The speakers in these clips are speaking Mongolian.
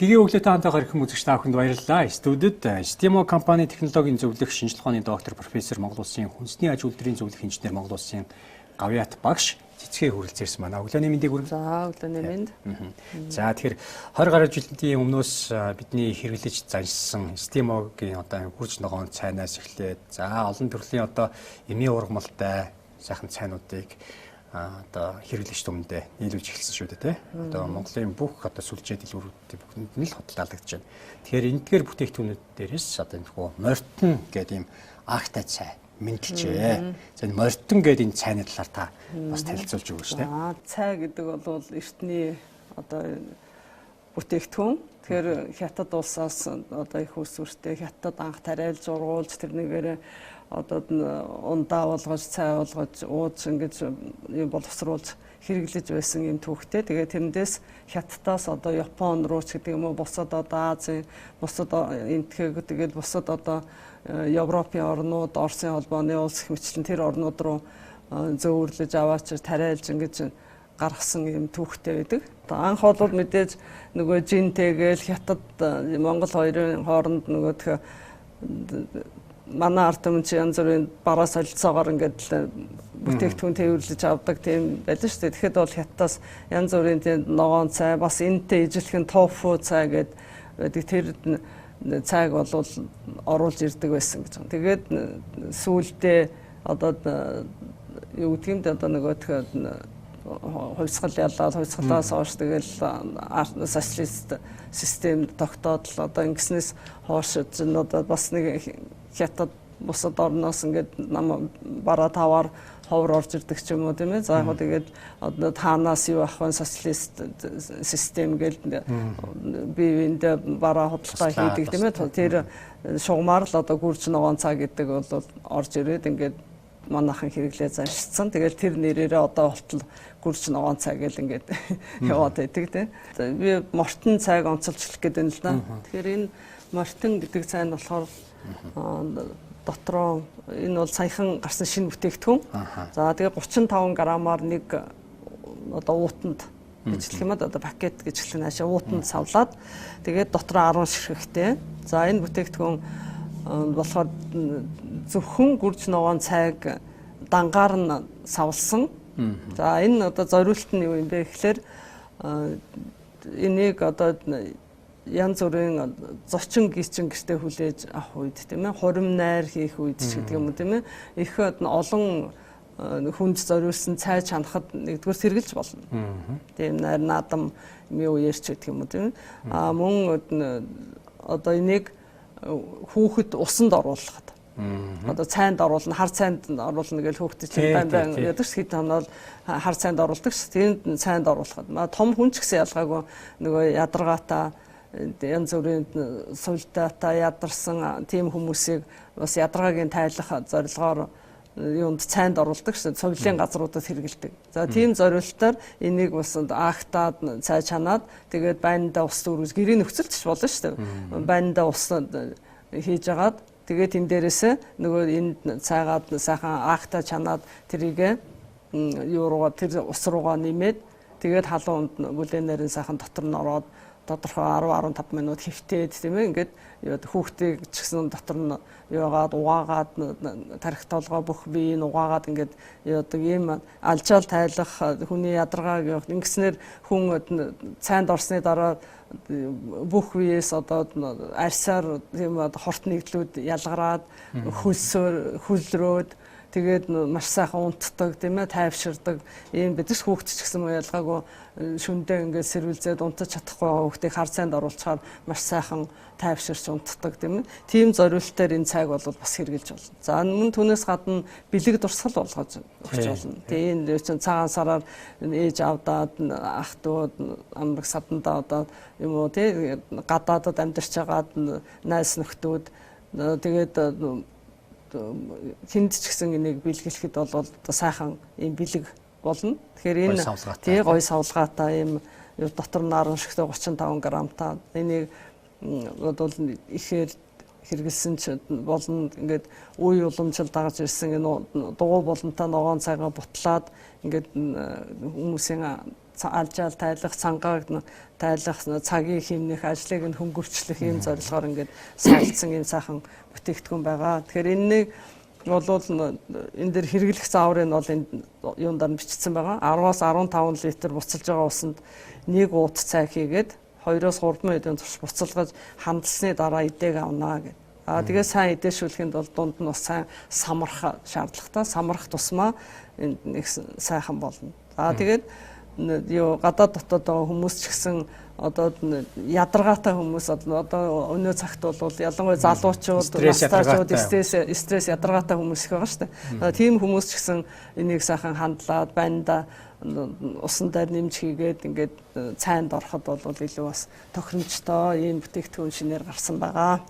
Гиги өглөөтэй хамтаа ирэх үзэгч та бүхэнд баярлалаа. Студид Stimo компани технологийн зөвлөх шинжилгээ ухааны доктор профессор Монгол Улсын хүнсний аж үйлдвэрийн зөвлөх инженер Монгол Улсын Гавьяат багш цэцгээ хүрэлцээрсэн байна. Өглөөний мэндийг хүргэе. За өглөөний мэнд. За тэгэхээр 20 гаруй жилийн өмнөөс бидний хэрэглэж заншсан Stimo-гийн одоо хурж ногоон цайнаас эхлээд за олон төрлийн одоо эмийн ургамалтай сайхан цайнуудыг одоо хэрэглэгч түмэндээ нийлүүлж эхэлсэн шүү дээ тий. Одоо Монголын бүх одоо сүлжээ дэлгүүрүүд бүхэнд нь л хөдөлгөөлөгдөж байна. Тэгэхээр эндгээр бүтээгдэхүүнүүд дээрээс одоо энэ хөө морьтон гэдэг ийм агтай цай мэдлжээ. За энэ морьтон гэдэг энэ цайны талаар та бас танилцуулж өгөөч тий. Цай гэдэг бол эртний одоо бүтээгдэхүүн. Тэгэхээр хятад улсаас одоо их усүртэй хятад анх тариалж ургуулж тэрнийгээр одоо ундаа болгож цай болгож ууж ингэж боловсруулж хэрэглэж байсан юм түүхтэй. Тэгээ тэрнээс хятадаас одоо Япон руу ч гэдэг юм уу бусад одоо Азийн бусад энтхэг тэгээд бусад одоо Европын орнууд, Оросын холбооны улс хэмчлэн тэр орнууд руу зөөвөрлөж аваач тариалж ингэж гаргасан юм түүхтэй байдаг. Анх бол мэдээж нөгөө жинтэйгээл хятад Монгол хоёрын хооронд нөгөө манай ард түмэн чи янз бүрийн бараа солилцоогоор ингээд бүтээгдэхүүн тээвэрлэж авдаг тийм байлаа шүү дээ. Тэгэхэд бол хятадаас янз бүрийн тийм ногоон цай бас энэтэй ижилхэн тофу цай гэдэг тэр цайг бол оруулж ирдэг байсан гэж байна. Тэгээд сүүлдээ одоо юу гэдэг юм бэ одоо нөгөө хувьсгал ялаад хувьсгалаас хойш тэгэл социалист систем тогтоод л одоо ингэснээс хойш одоо бас нэг хятад бусад орноос ингээд нам бараа таваар ховор орж ирдэг ч юм уу тийм ээ. За яг тэгээд одоо таанаас юу авах вэ социалист систем гэл бивэндээ бараа хөдөлгөөн хийдэг тийм ээ. Тэр шугамар л одоо гүрж ногоон цаа гэдэг бол орж ирээд ингээд манайхан хэрэглээ заншилсан. Тэгэл тэр нэрээрээ одоо болтол гүрж ногоон цай гэл ингээд яваад байдаг тийм. Би мортон цайг онцолж хэлэх гээд байна л да. Тэгэхээр энэ мортон гэдэг цай нь болохоор дотроо энэ бол саяхан гарсан шинэ бүтээгдэхүүн. За тэгээ 35 граммаар нэг одоо уутанд бичлэх юм одоо пакет гэж хэлэх нь хаашаа уутанд савлаад тэгээд дотроо 10 ширхэгтэй. За энэ бүтээгдэхүүн болохоор зөвхөн гүрж ногоон цайг дангаар нь савлсан. За энэ одоо зориулт нь юу юм бэ гэхээр энийг одоо янз бүрийн зочин гисчин гэртээ хүлээж авах үед тийм ээ хурим найр хийх үед ч гэдэг юм уу тийм ээ их олон хүнд зориулсан цай чанахад нэгдүгээр сэргэлж болно. Тийм найр наадам юу ярьч гэдэг юм уу тийм ээ мөн одоо энийг хүүхэд усанд оруулахад одоо цайнд оруулна хар цайнд оруулна гэж хүүхдэд чинь байн ядаг ш хэд хоноод хар цайнд оруулдаг ш тэнд цайнд оруулахад том хүн ч гэсэн ялгаагүй нөгөө ядаргаатай янз бүрийн сувилтаатай ядарсан тийм хүмүүсийг бас ядаргаагийн тайлах зорилгоор юунд цайнд оруулдаг ш сувилийн газруудад хэрэгэлдэг. За тийм зорилтоор энийг бас агтаад цай чанаад тэгээд байндаа ус дүүргэж гэрийн нөхцөлч болно ш байндаа ус хийж агаад тэгээд энэ дээрээсээ нөгөө энд цайгаад сайхан агтаа чанаад тэрийг юу руугаа тэр ус руугаа нэмээд тэгээд халуунд бүлээнээр сайхан дотор нь ороод тодорхой 10-15 минут хөвтөөд тийм ээ ингээд хүүхдийг ч гэсэн дотор нь яагаад угаагаад тарих толгой бүх биеийг угаагаад ингээд яадаг ийм алжаал тайлах хүний ядаргааг ингэснээр хүн цайнд орсны дараа бүх биеэс одоо арьсаар тийм хорт нэгдлүүд ялгараад хөлрөөд тэгээд маш сайхан унтдаг тийм ээ тайвширдаг ийм бидэрс хүүхд ч гэсэн ялгаагүй шүндээ ингээд сэрвэлзээд унтаж чадахгүй байгаа хүүхдийг хар цайнд оруулчихаар маш сайхан тайвширч унтдаг тийм ээ тийм зориултаар энэ цайг бол бас хэрэгжилж болно. За мөн түүнээс гадна бэлэг дурсгал болгож өгч болно. Тийм чинь цагаан сараар ээж авдаад ах дүү амраг садандаа одоо юм уу тийм гадаадад амьдарч байгаад найс нөхдүүд тэгээд хүнд ч гэсэн энийг бэлгэлэхэд бол сайхан юм бэлэг болно. Тэгэхээр энэ тий гой савлгаатай юм дотор нь 10 шигтэй 35 грамтай энийг бол ихээр хэрэгэлсэн ч болно ингээд үе уламжил дагаж ирсэн энэ дугуй болонтой ногоон цайгаа бутлаад ингээд хүмүүсийн алжаал тайлах, цангааг тайлах, цагийн хэмнэх, ажлыг нь хөнгөвчлөх ийм зорилгоор ингээд суулцсан ийм сайхан бүтээгдэхүүн байгаа. Тэгэхээр энэнийг бол энэ дэр хэрэглэх зааврыг нь бол энэ юундаар бичсэн байгаа. 10-аас 15 литр буцалж байгаа усанд нэг уут цай хийгээд 2-оос 3 минутын турш буцалгаж хандсны дараа идээг авнаа гэдэг. Тэгээ сайн идээшүүлэхэд бол дунд нь бас сайн самрах шаардлагатай. Самрах тусмаа нэг сайхан болно. Тэгээд юу гадаад дотоод байгаа хүмүүс ч гэсэн одоо ядаргаатай хүмүүс одоо өнөө цагт бол ялангуяа залуучууд, настайчууд, стресс ядаргаатай хүмүүс их байгаа шүү дээ. Тийм хүмүүс ч гэсэн энийг сайхан хандлаад байнда усан дээр нэмж хийгээд ингээд цайнд ороход бол илүү бас тохиромжтой ийм бүтээгдэхүүн шинээр гарсан байгаа.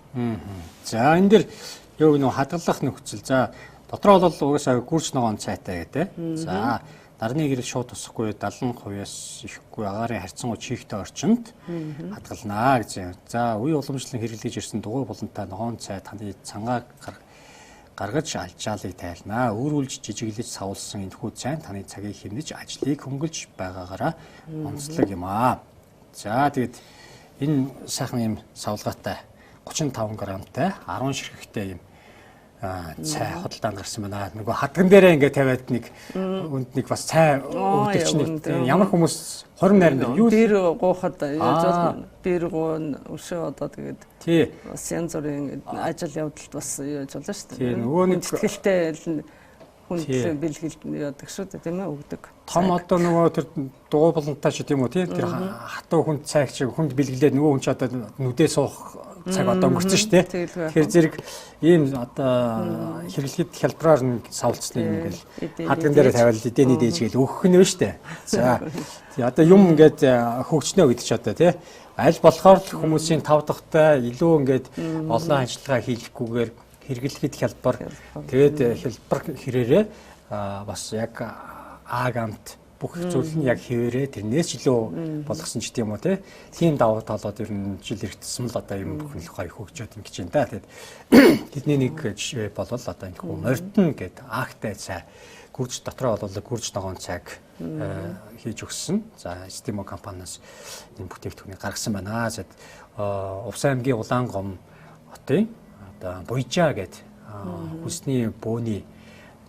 За энэ дэр юу нөө хадгалах нөхцөл. За дотроо бол угаасаа гүрч ногоон цайтай гэдэг. За нарны гэрэл шууд тусахгүй 70%-аас ихэхгүй агаарын харьцангуй чихтэй орчинд хадгалнаа гэж юм. За үе уламжлан хэрэглэж ирсэн дугуй болонтой ногоон цай таны цангааг гаргаж алжаалыг тайлнаа. Өөрүүлж жижиглэж савулсан энэхүү цайн таны цагийг хэмнэж ажлыг хөнгөлж байгаагаараа онцлог юм аа. За тэгэд энэ сайхан юм савлгаатай 35 грамтай 10 ширхэгтэй юм цай худалдаанд гарсан байна. Нөгөө хадган дээрээ ингээд тавиад нэг үнд нэг бас цай өгдөг чинь ямар хүмүүс 20 найранд юу бэр гоохад яаж бэр гоон өшөө одоо тэгээд тий бас янз бүрийн ажил явдалд бас яаж болно шүү дээ. Тий нөгөө нэг сэтгэлтэй хүнд бэлгэлд яадаг шүү дээ тийм ээ өгдөг. Том одоо нөгөө тэр дугуй болонтой ч тийм үү тий тэр хатуу хүнд цай шиг хүнд бэлгэлээд нөгөө хүн ч одоо нүдээ суух цаг одоо өнгөрцөн шүү дээ. Тэгэхээр зэрэг ийм одоо хэрэглэхэд хялбараар нь савлцсан юм ингээл хадган дээр тавиал эдэний дээж гээл өгөх нь вэ шүү дээ. За одоо юм ингээд хөгжнөө гэдэг ч одоо тий аль болохоор хүмүүсийн тав дахьтай илүү ингээд олон ажиллагаа хийлгэхгүйгээр хэрэглэхэд хялбар тэгээд хялбар хэрээрээ бас яг агамт бүх зүйл нь яг хэвээрээ тэрнээс илүү болгосон ч гэдэм үү тийм давуу талууд ер нь жил иргэдсэн л одоо юм бүхэн гоё хөгжөөд ингэж байна да. Тэгээд тэдний нэг жишээ бол одоо энэ хүү мордон гэдэг агтай цай гүрж дотроо бол гүрж ногоон цайг хийж өгсөн. За Стимо компаниас энэ бүтээгдэхүүнийг гаргасан байна. За Увс аймгийн Улаангом хотын одоо Буйжаа гэдэг хүсний бөөний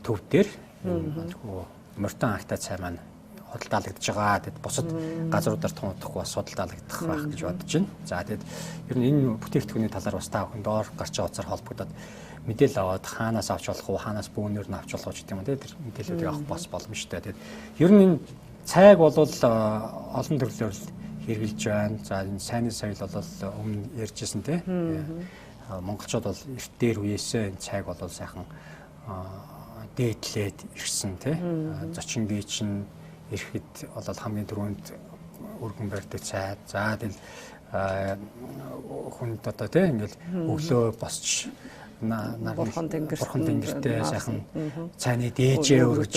төв дээр мордон агтай цай маань худалдаалагдж байгаа. Тэгэд бусад газруудаар тунхдахгүй бас худалдаалагдах байх гэж бодож байна. За тэгэд ер нь энэ бүтээгдэхүүний талаар бас та бүхэн доор гарч байгаа утсаар холбогдоод мэдээлэл аваад хаанаас авч болох уу, хаанаас бөөнөр нь авч болох уу гэдэг юм тий тэр мэдээллүүдийг авах бас боломжтой. Тэгэд ер нь энэ цайг бол олон төрлөөр хэрэгжилж байна. За энэ сайнны соёл бол өмнө ярьжсэн тий. Монголчууд бол эрт дээр үеэсээ энэ цайг бол сайхан дээдлээд ирсэн тий. Зочин бийч нь ирэхэд бол хамгийн түрүүнд өргөн барьдаг цай. За тэгэл хүнд одоо тий ингээл өглөө босч бурхан тэнгэртэй сайхан цайны дээжээ өргөж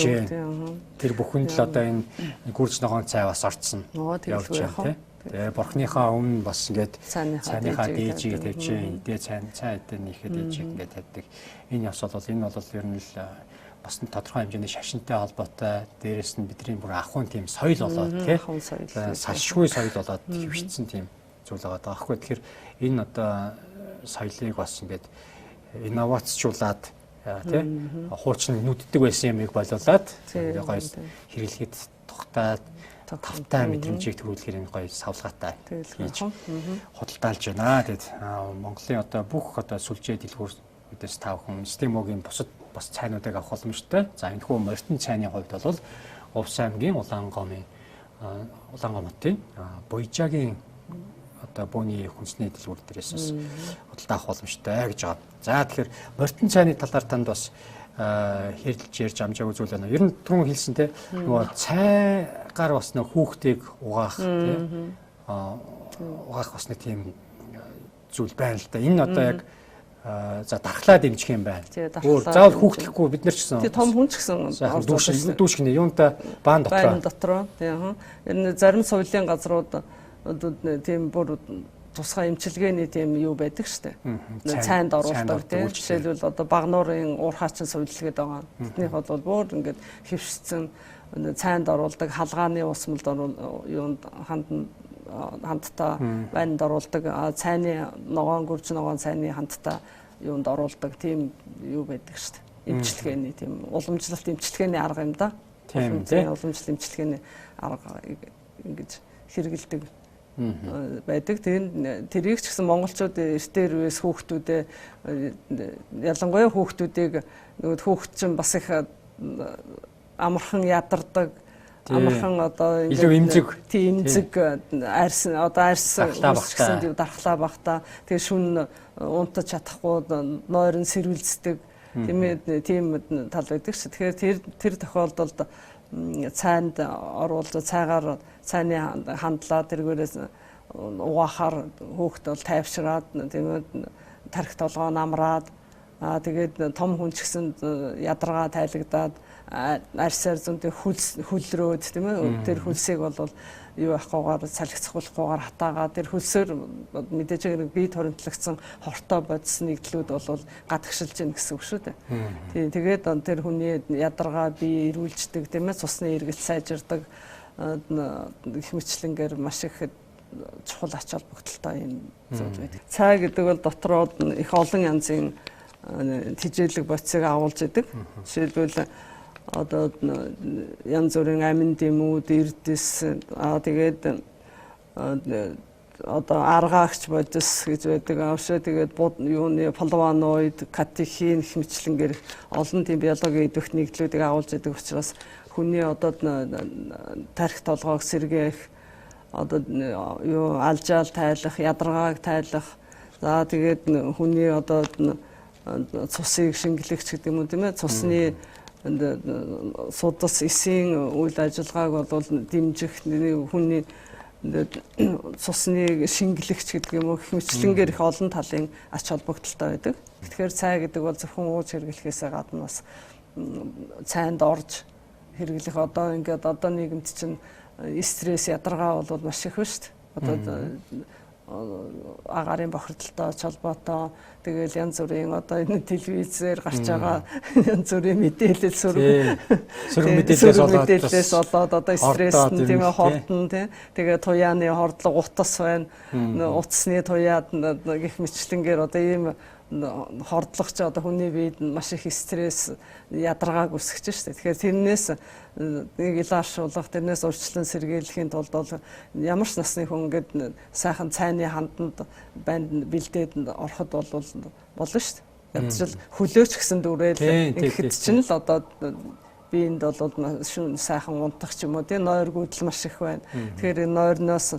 тэр бүхэнд л одоо энэ гүрж ногоон цай бас орцсон явж байна тий. Тэгээ бурхныхаа өмнө бас ингээд цайныхаа дээжийг тавьж идээ цай идээ нэхэд дээжийг ингээд тавьдаг. Энэ явц бол энэ бол ер нь л бас тодорхой хэмжээний шашинтай холбоотой дээрэс нь бидний бүр ахуйн тийм соёл болоод тий салшгүй соёл болоод хөвшсөн тийм зүйл байгаа даахгүй. Тэгэхээр энэ одоо соёлыг бас ингээд инновацчлуулад тий хуучин нүддэг байсан юмыг болоолаад гоё хэрэглэхэд тухтаад тавтай мэдрэмжийг төрүүлэхээр энэ гоё савлгаатай хийж худалдаалж байна. Тэгэд Монголын одоо бүх одоо сүлжээ дэлгүүрээс та бүхэн Стимогийн бусад бас цайнуудыг авах боломжтой. За энэ хүү мордон цайны хувьд бол Увс аймгийн Улаангом хотын Буйжаагийн одоо бөөний хүнсний дэлгүүр дээрээс бас худалдаа авах боломжтой гэж байгаа. За тэгэхээр мордон цайны талаар танд бас хэлж ярьж амжаагүй зүйл байна. Ер нь түрүүн хэлсэн те нөгөө цайгаар бас нөгөө хүүхдийг угаах те угаах бас нэг тийм зүйл байна л да. Энэ одоо яг за дархлаа дэмжих юм байна. Заавал хүүхдэхгүй бид нар ч гэсэн. Тий том хүн ч гэсэн дүүшгэн юунтай баан дотроо. Тий. Ер нь зарим соёлын газрууд тийм бүр тусгай эмчилгээний тийм юу байдаг штэ. Цайнд оруулдаг тийм. Жишээлбэл одоо Багнуурын уурхаачин суйлгээд байгаа. Тэднийх бол бүр ингээд хөвшсөн цайнд оруулдаг, халгааны усмалд юунд хандтаа байнд оруулдаг, цайны ногоон гүрж ногоон цайны хандтаа юунд оруулдаг тийм юу байдаг шүү дээ. Эмчилгээний тийм уламжлалт эмчилгээний арга юм да. Тийм тийм. Уламжлалт эмчилгээний арга ингэж хэрэгэлдэг байдаг. Тэрийг ч гэсэн монголчууд эртээр үес хүүхдүүдээ ялангуяа хүүхдүүдийг нөгөө хүүхд чинь бас их амархан ядардаг, амархан одоо илүү имзэг арьс гэсэн дархлаа багтаа тэгээ шүн унтаж чадахгүй нойрон сэрвэлздэг тийм тал байдаг шүү. Тэгэхээр тэр тохиолдолд цайнд оруулж цайгаар цайны хандлаа тэргээрээс угаахаар хүүхд бол тайвшраад тийм тархи толгоо намраад тэгээд том хүн ч гэсэн ядаргаа тайлагдаад арьсаар зөнтэй хүлрөөд тийм ээ тэр хөлсийг бол юу ахгүйгээр салхицуулахгүйгээр хатаагаа тэр хөлсөөр мэдээж хэрэг бие торимтлагдсан хортой бодис нэгдлүүд бол гадагшилж гин гэсэн үг шүү дээ. Тийм тэгээд тэр хүний ядаргаа бие ирүүлждэг тийм ээ цусны эргэлт сайжирдаг их мэтлэнгээр маш их чухал ач холбогдолтой юм зүйл байдаг. Цай гэдэг бол дотроо их олон янзын тижээлэг бодисыг агуулж идэг. Жишээлбэл одоо янз бүрийн амин дэмүүд, эрдэс тэгээд одоо аргаагч бодис гэж байдаг. Авшаа тэгээд юуны флавоноид, катехин их мэтлэнгээр олон тийм биологийн идэвх нэгдлүүдийг агуулж идэг учраас хүний одоо тархи толгойг сэргээх одоо юу алжаал тайлах, ядаргааг тайлах. За тэгээд хүний одоо цусыг шингэлэгч гэдэг юм уу тийм ээ цусны судас эсийн үйл ажиллагааг бол дэмжих хүний цусны шингэлэгч гэдэг юм уу их мэтлэнгээр их олон талын ач холбогдолтой байдаг. Тэгэхээр цай гэдэг бол зөвхөн ууж хэрэглэхээс гадна бас цайнд орж хэрэглэх одоо ингээд одоо нийгэмд чинь стресс ядаргаа бол маш их ба шүү дээ. Одоо агарын бохирдолтой холбоотой тэгэл янз бүрийн одоо энэ телевизээр гарч байгаа янз бүрийн мэдээлэл сөрөг мэдээлэлээс болоод одоо стресс нь тийм ээ хордон тийм тэгээ туяаны хордлого утас байна утасны туяад гих мэтлэнгээр одоо ийм хордлогч одоо хүний биед маш их стресс ядаргааг үүсгэж штэ. Тэгэхээр тэрнээс нэг илааршуулах, тэрнээс урьдчилан сэргийлэхийн тулд бол ямар ч насны хүн ингээд сайхан цайны ханданд банд бэлдээд ороход болно штэ. Ядчил хөлөөч гэсэн дүрэл ихэд чинь л одоо биеинд бол шүүн сайхан унтах ч юм уу тийм нойр гүйдэл маш их байна. Тэгэхээр нойрноос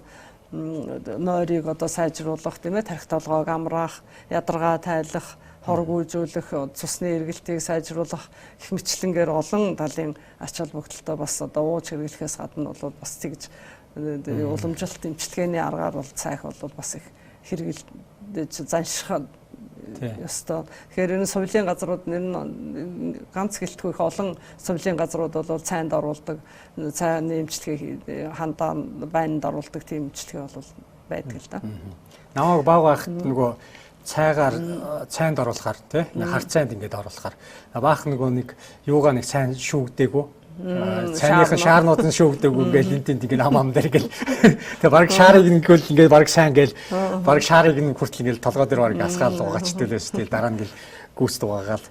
нойрыг одоо сайжруулах тийм ээ тархи толгойг амраах, ядаргаа тайлах, хоргүйжүүлэх, цусны эргэлтийг сайжруулах их мэтлэнгээр олон талын ач холбогдолтой бас одоо ууж хэрэглэхээс гадна бол бас тэгж уламжлалт эмчилгээний аргаар бол цайх бол бас их хэрэгэлдэж занших ёстой. Тэгэхээр энэ сувилийн газрууд энэ ганц гэлтгүй их олон сувилийн газрууд бол цайнд оруулдаг, цайны эмчилгээ хандаа байнд оруулдаг тийм эмчилгээ бол байдаг л да. Намайг баг байхад нөгөө цайгаар цайнд оруулахаар тий хар цайнд ингээд оруулахаар баах нөгөө нэг юугаа нэг сайн шүүгдээгүй цайныхын шаарнууд нь шүүгдээгүй ингээл энтэнд ингээд ам дээр ингээл тэгээ баг шаарыг ингээл ингээд баг сайн ингээл баг шаарыг нь хүртэл ингээл толгой дээр баг асгаал угаачдаг лээс тий дараа нь ингээл гүйцэд угаагаал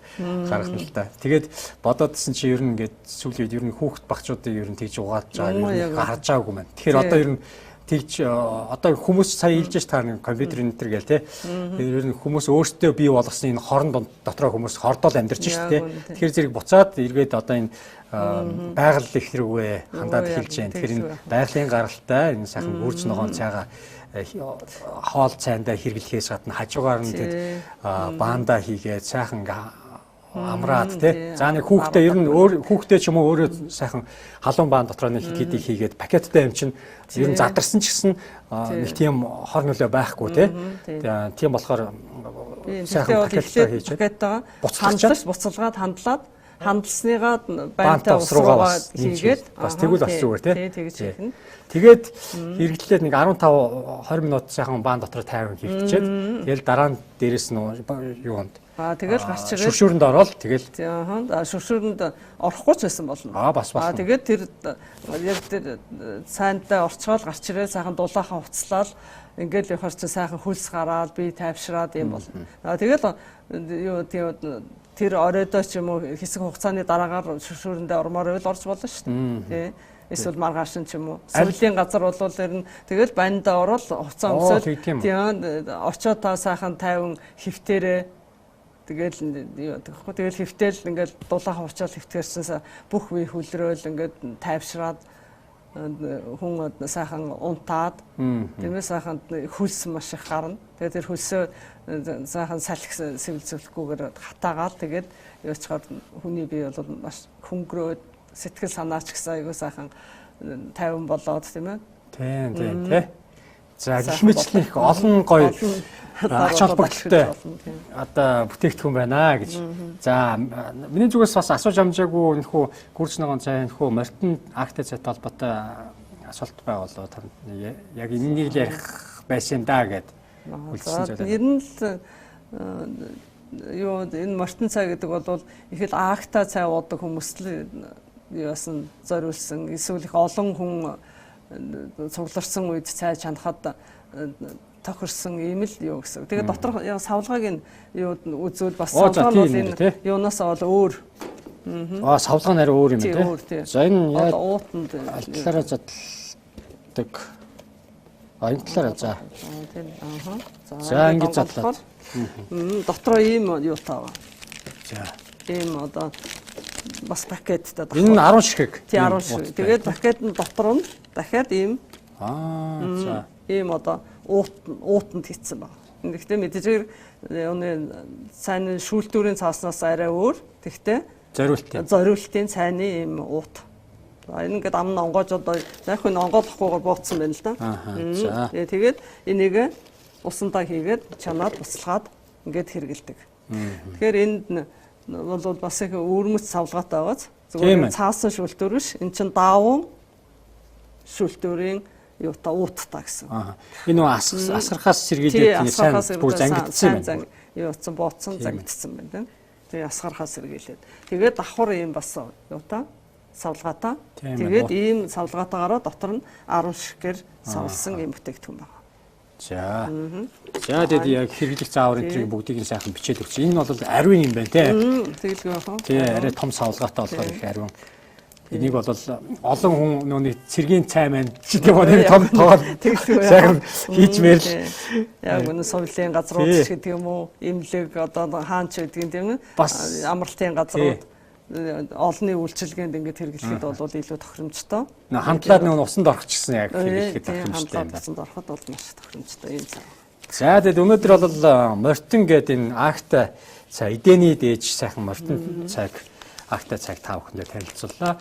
гарах нь л та. Тэгээд бодоодсэн чи ер нь ингээд сүүлийн үед ер нь хүүхэд багчуудыг ер нь тэгж угааж байгаа харж байгаагүй маань. Тэгэхээр одоо ер нь тэгж одоо хүмүүс сая хэлж ш та компьютер энтер гээл те. Ер нь хүмүүс өөрсдөө бий болгосон энэ хорон дотроо хүмүүс хордоол амьдарч ш те. Тэгэхээр зэрэг буцаад эргээд одоо энэ байгаль их рүүгээ хандаад эхэлж байна. Тэгэхээр энэ байгалийн гаралтай энэ сайхан гүрж ногоон цайгаа хоол цайндаа хэрэглэхээс гадна хажуугаар нь баандаа хийгээд сайхан амраад тий. За нэг хүүхдээ ер нь хүүхдээ ч юм уу өөрөө сайхан халуун баан дотроо нэг хидийг хийгээд пакеттай юм чинь ер нь задарсан ч гэсэн нэг тийм хор нөлөө байхгүй тий. Тийм болохоор сайхан пакеттай хийж пакеттайгаа буцалгаад хандлаад хандсныгаа банта ус руугаа хийгээд бас тэгвэл бас зүгээр тий. Тэгж хийх нь. Тэгээд хэрэглээд нэг 15-20 минут сайхан баан дотор тайван хийвчээд тэгэл дараа нь дээрэс нь юунд тэгэл гарч ирээд шүршүүрэнд ороод тэгэл шүршүүрэнд орохгүй ч байсан болно. Бас тэгээд тэр яг тэр сайнтай орчгоол гарч ирээд сайхан дулаахан уцлаад ингээл явахаар чи сайхан хөлс гараад би тайвшраад юм болно. Тэгэл юу тэр оройдоо ч юм уу хэсэг хугацааны дараагаар шүршүүрэндээ ормоор байвал орж болно шүү дээ. Тий. Эсвэл маргааш нь ч юм уу. Сувлийн газар бол ер нь тэгэл баньда ороод хуцаа өмсөөл тийм очоод та сайхан тайван хөвтөрөө тэгэл хөвтөл ингээл дулаахан уучаал хөвтгэрсэнсээ бүх үе хөлрөөл ингээд тайвшраад хүн сайхан унтаад тиймээ сайхан хөлс маш их гарна. Тэгээд тэр хөлсөө сайхан салхи сэвэлцүүлэхгүйгээр хатаагаад тэгээд явчихаар хүний бие бол маш хөнгөрөөд сэтгэл санаач гэсэн айгуу сайхан тайван болоод тийм ээ. Тийм. За гэх мэтчлэн их олон гоё ач холбогдолтой одоо бүтээгдэхүүн байна гэж. За миний зүгээс бас асууж амжаагүй энэхүү гүрж ногоон цай энэхүү морьтон акт цайтай холбоотой асуулт байвал танд яг энийг л ярих байсан да гэд үлдсэн зүйл. Ер нь юу энэ морьтон цай гэдэг бол ихэд акта цай уудаг хүмүүс л юусан зориулсан эсвэл их олон хүн цугларсан үед цай чанахад тохирсон ийм л юу гэсэн. Тэгээд дотор савлгааг нь юу үзвэл бас савлгаа нь бол энэ юунаас бол өөр. Савлгаа нэр өөр юм тий. За энэ яг уутанд алтлаараа заддаг. Энэ талаараа за. За ингэж задлаад. Дотроо ийм юу таа. За. Ийм одоо бас пакеттай байна. Энэ 10 ширхэг. Тий 10 ширхэг. Тэгээд пакетын дотор нь дахиад ийм за. Ийм одоо уутанд хийцэн байна. Гэхдээ мэдээж өнөө сайн шүүлтүүрийн цааснаас арай өөр. Тэгтээ зориултын цайны ийм уут. Энэ ингээд ам онгоож одоо яг хүн онгоолохгүйгээр бууцсан байна л да. Тэгээд энийг усандаа хийгээд чанаад буцалгаад ингээд хэрэгэлдэг. Тэгэхээр энд бол бас их өөрмөц савлгаатай байгааз зүгээр цаасан шүүлтүүр биш. Эн чин даавуу шүүлтүүрийн юу та ууттай гэсэн. Энэ нөө асгархаас сэргийлээд сайн бүр зангидсан байна. Юу утсан бууцсан зангидсан байна. Тэгээ асгархаас сэргийлээд. Тэгээд давхар ийм бас юу та савлгаатай. Тэгээд ийм савлгаатаагаараа дотор нь 10 ширхгээр савлсан ийм бүтээгдэхүүн байна. За. За тэгээд яг хэрэглэх зааврын тэрийг бүгдийг нь сайхан бичээд өгч. Энэ бол ариун юм байна те. Тэгэлгүй яах вэ? Тий, арай том савлгаатай болохоор их ариун. Энийг бол олон хүн нөөний цэргийн цай маань ч гэдэг нэг том тоол сайхан хийж мэрл. Яг үнэ совлын газрууд ч гэдэг юм уу, имлэг одоо хаанч гэдэг юм тийм ээ. Амралтын газрууд олонний үйлчилгээнд ингээд хэрэглэхэд бол илүү тохиромжтой. Хамтлаад нэг усанд орчихсон яг хэрэглэхэд тохиромжтой юм байна. Усанд ороход бол маш тохиромжтой юм цай. За тэгээд өнөөдөр бол морьтон гэдэг энэ акта цай эдэний дээж сайхан морьтон цайг акта цайг та бүхэндээ танилцууллаа.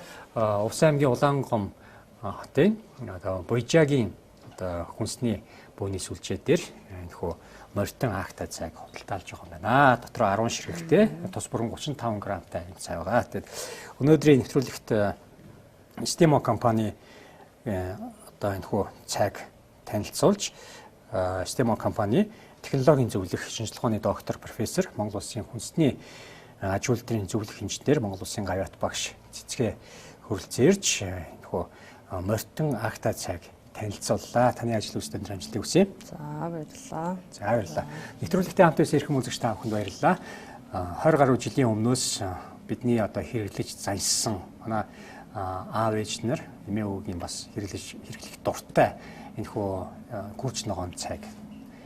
Увс аймгийн Улаангом хотын одоо Буйжаагийн одоо хүнсний бөөний сүлжээ дээр энэхүү морьтон акта цайг худалдаалж байгаа юм байна. Дотроо 10 ширхэгтэй тус бүрэн 35 грамтай энэ цай байгаа. Тэгээд өнөөдрийн нэвтрүүлэгт Stimo компани одоо энэхүү цайг танилцуулж Stimo компани технологийн зөвлөх шинжилгээ ухааны доктор профессор Монгол Улсын хүнсний аж үйлдвэрийн зөвлөх инженер Монгол Улсын гавьяат багш цэцгээ хөрөлцөөрж энэхүү морьтон акта цайг танилцууллаа. Таны ажил үйлстэй амжилтыг хүсье. За баярлалаа. За баярлалаа. Нэвтрүүлэгтээ хамт байсан эрхэм үзэгч та бүхэнд баярлалаа. 20 гаруй жилийн өмнөөс бидний одоо хэрэглэж заншсан манай аав ээж нар эмээ өвгийн бас хэрэглэх дуртай энэхүү гүрж ногоон цайг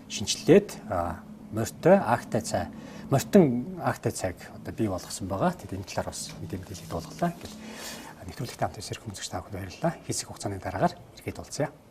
шинжилээд морьтон акта цайг одоо бий болгосон байгаа. Тэгээд энэ талаар бас мэдээлэл дуулгалаа. Нэвтрүүлэгтээ хамт байсан эрхэм үзэгч та бүхэнд баярлалаа. Хэсэг хугацааны дараагаар иргэд уулзъя.